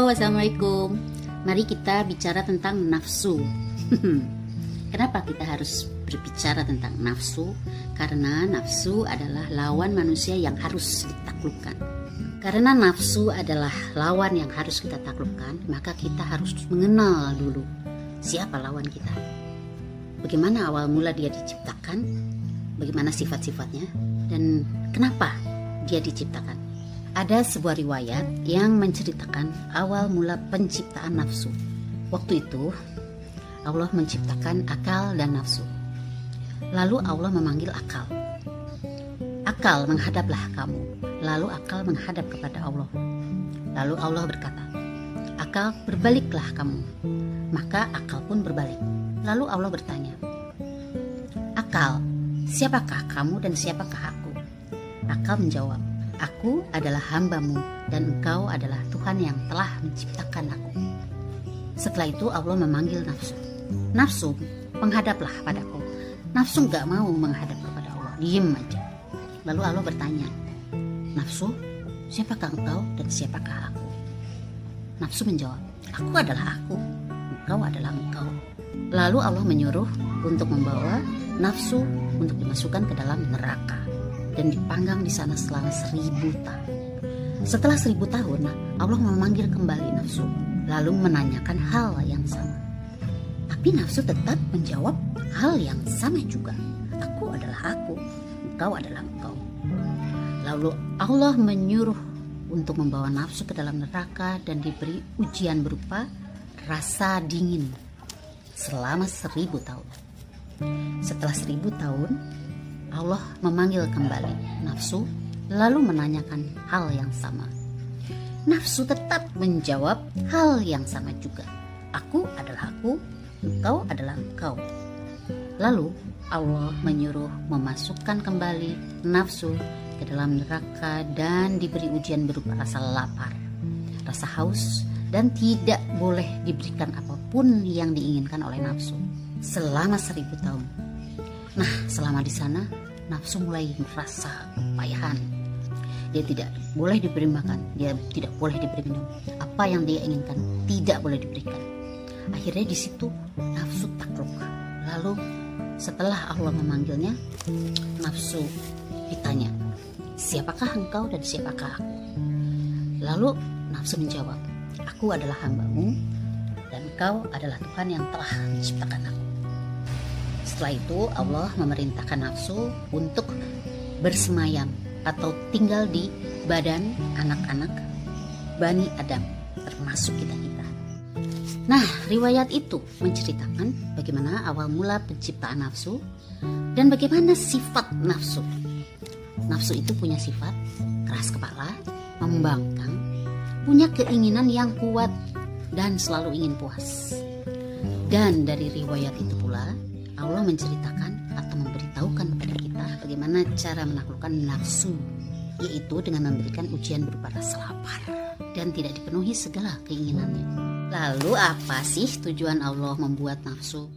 Halo, assalamualaikum. Mari kita bicara tentang nafsu. Kenapa kita harus berbicara tentang nafsu? Karena nafsu adalah lawan manusia yang harus ditaklukkan. Karena nafsu adalah lawan yang harus kita taklukkan, maka kita harus mengenal dulu siapa lawan kita. Bagaimana awal mula dia diciptakan, bagaimana sifat-sifatnya, dan kenapa dia diciptakan. Ada sebuah riwayat yang menceritakan awal mula penciptaan nafsu. Waktu itu Allah menciptakan akal dan nafsu. Lalu Allah memanggil akal. Akal, menghadaplah kamu. Lalu akal menghadap kepada Allah. Lalu Allah berkata, akal, berbaliklah kamu. Maka akal pun berbalik. Lalu Allah bertanya, akal, siapakah kamu dan siapakah aku? Akal menjawab, aku adalah hambamu dan engkau adalah Tuhan yang telah menciptakan aku. Setelah itu Allah memanggil nafsu. Nafsu, menghadaplah padaku. Nafsu gak mau menghadap kepada Allah, diem aja. Lalu Allah bertanya, nafsu, siapakah engkau dan siapakah aku? Nafsu menjawab, aku adalah aku, engkau adalah engkau. Lalu Allah menyuruh untuk membawa nafsu untuk dimasukkan ke dalam neraka dan dipanggang di sana selama 1000 tahun. Setelah 1000 tahun, Allah memanggil kembali nafsu, lalu menanyakan hal yang sama. Tapi nafsu tetap menjawab hal yang sama juga. Aku adalah aku, engkau adalah engkau. Lalu Allah menyuruh untuk membawa nafsu ke dalam neraka dan diberi ujian berupa rasa dingin selama 1000 tahun. Setelah 1000 tahun, Allah memanggil kembali nafsu, lalu menanyakan hal yang sama. Nafsu tetap menjawab hal yang sama juga. Aku adalah aku, engkau adalah engkau. Lalu Allah menyuruh memasukkan kembali nafsu ke dalam neraka dan diberi ujian berupa rasa lapar, rasa haus, dan tidak boleh diberikan apapun yang diinginkan oleh nafsu selama 1000 tahun. Nah, selama di sana nafsu mulai merasa kepayahan. Dia tidak boleh diberi makan, dia tidak boleh diberi minum. Apa yang dia inginkan tidak boleh diberikan. Akhirnya di situ nafsu takluk. Lalu setelah Allah memanggilnya, nafsu ditanya, siapakah engkau dan siapakah aku? Lalu nafsu menjawab, aku adalah hambamu dan engkau adalah Tuhan yang telah menciptakan aku. Setelah itu Allah memerintahkan nafsu untuk bersemayam atau tinggal di badan anak-anak Bani Adam, termasuk kita-kita. Nah, riwayat itu menceritakan bagaimana awal mula penciptaan nafsu dan bagaimana sifat nafsu. Nafsu itu punya sifat keras kepala, membangkang, punya keinginan yang kuat dan selalu ingin puas. Dan dari riwayat itu pula Allah menceritakan atau memberitahukan kepada kita bagaimana cara menaklukkan nafsu, yaitu dengan memberikan ujian berupa rasa lapar dan tidak dipenuhi segala keinginannya. Lalu apa sih tujuan Allah membuat nafsu?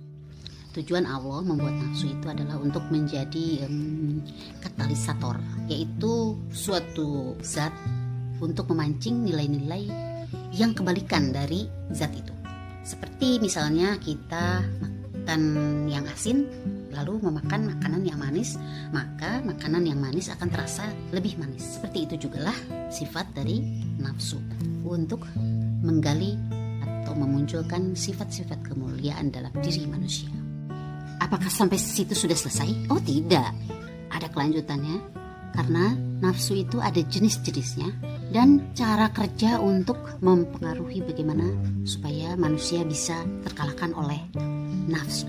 Tujuan Allah membuat nafsu itu adalah untuk menjadi katalisator, yaitu suatu zat untuk memancing nilai-nilai yang kebalikan dari zat itu. Seperti misalnya kita makan yang asin lalu memakan makanan yang manis, maka makanan yang manis akan terasa lebih manis. Seperti itu jugalah sifat dari nafsu, untuk menggali atau memunculkan sifat-sifat kemuliaan dalam diri manusia. Apakah sampai situ sudah selesai? Oh tidak, ada kelanjutannya. Karena nafsu itu ada jenis-jenisnya dan cara kerja untuk mempengaruhi bagaimana supaya manusia bisa terkalahkan oleh nafsu.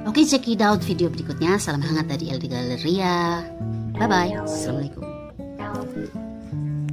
Oke, check it out video berikutnya. Salam hangat dari LD Galeria. Bye bye. Assalamualaikum.